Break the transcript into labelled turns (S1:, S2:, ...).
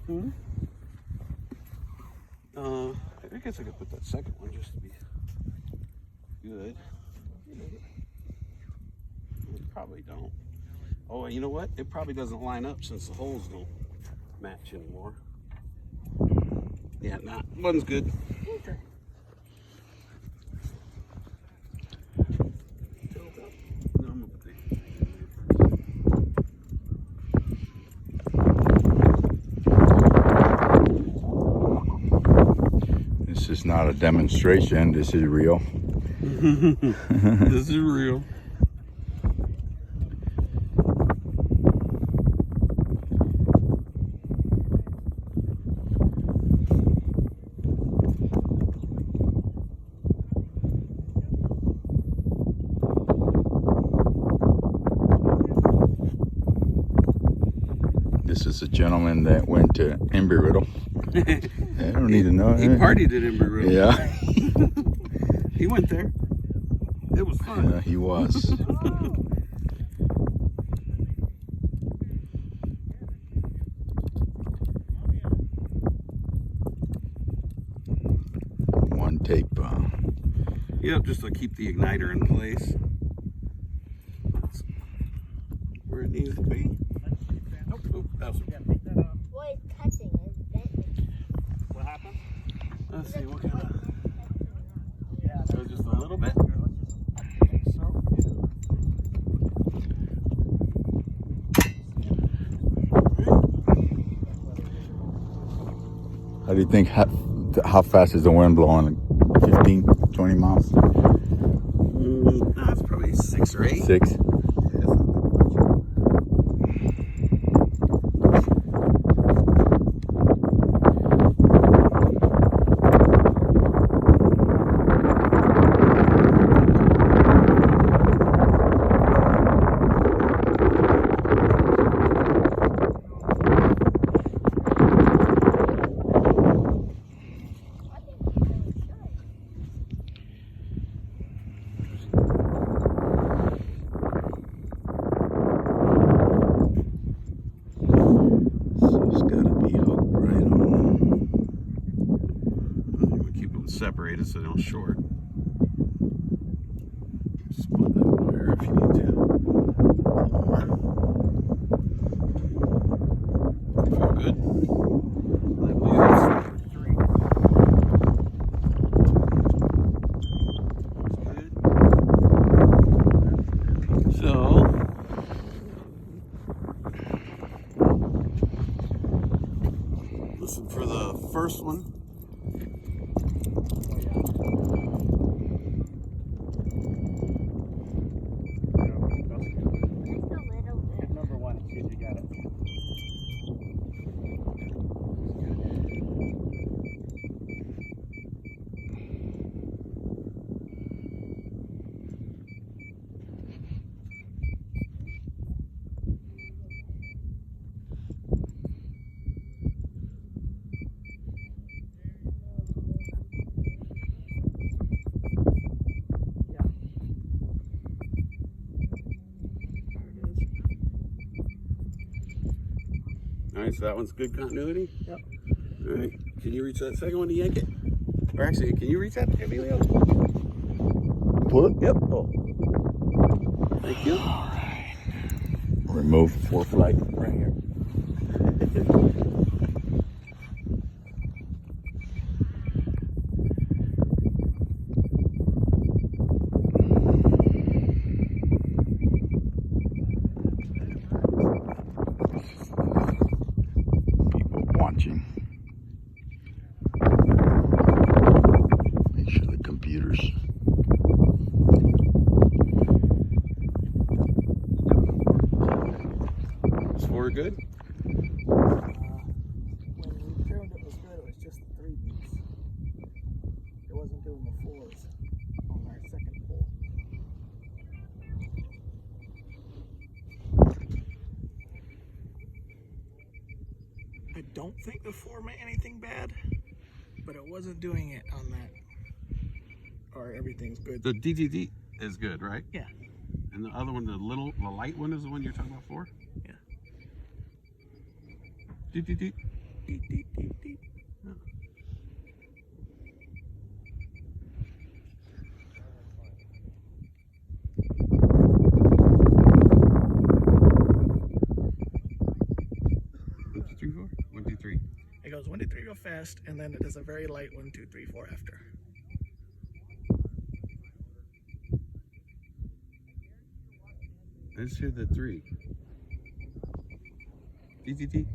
S1: Hmm? I guess I could put that second one just to be good. Probably don't. Oh, you know what? It probably doesn't line up since the holes don't match anymore. Yeah, nah, one's good.
S2: Okay.
S1: No, I'm gonna put the-
S3: This is not a demonstration. This is real.
S1: This is real.
S3: This is a gentleman that went to Embry-Riddle. I don't need to know.
S1: He partied at Embry-Riddle.
S3: Yeah.
S1: He went there. It was fun.
S3: Yeah, he was. One tape.
S1: Yep, just to keep the igniter in place. That's where it needs to be. Nope, that's
S2: Boy, it's touching. It's bent.
S4: What happened?
S1: let's see, what kind of.
S4: Yeah,
S1: So just a little bit.
S4: so.
S3: How do you think, how fast is the wind blowing? 15, 20 miles?
S1: No, it's probably 6 or 8.
S3: 6?
S1: Separated so they don't short. Split that wire if you need to. Feel good. I believe that's 3. Good. So listen for the first one.
S4: Number 1, see if you got it.
S1: All right, so that one's good continuity?
S4: Yep.
S1: All right, can you reach that second one to yank it? Or actually, can you reach that, Emilio?
S3: Pull it?
S1: Yep. Oh. Thank you.
S3: Remove 4 flight right here. People watching. Make sure the computers.
S1: Is 4 good?
S4: When we tuned it was good, it was just the 3 beats. It wasn't doing the 4s on our second pull. I don't think the 4 meant anything bad, but it wasn't doing it on that. Or everything's good.
S1: The DTD is good, right?
S4: Yeah.
S1: And the other one, the light one is the one you're talking about for?
S4: Yeah.
S1: DTD.
S4: deep, deep, deep, deep. No.
S1: One, two, three, four. 1, 2, 3.
S4: It goes 1, 2, 3 real fast, and then it does a very light 1, 2, 3, 4 after.
S1: I just hear the 3. T, T, T.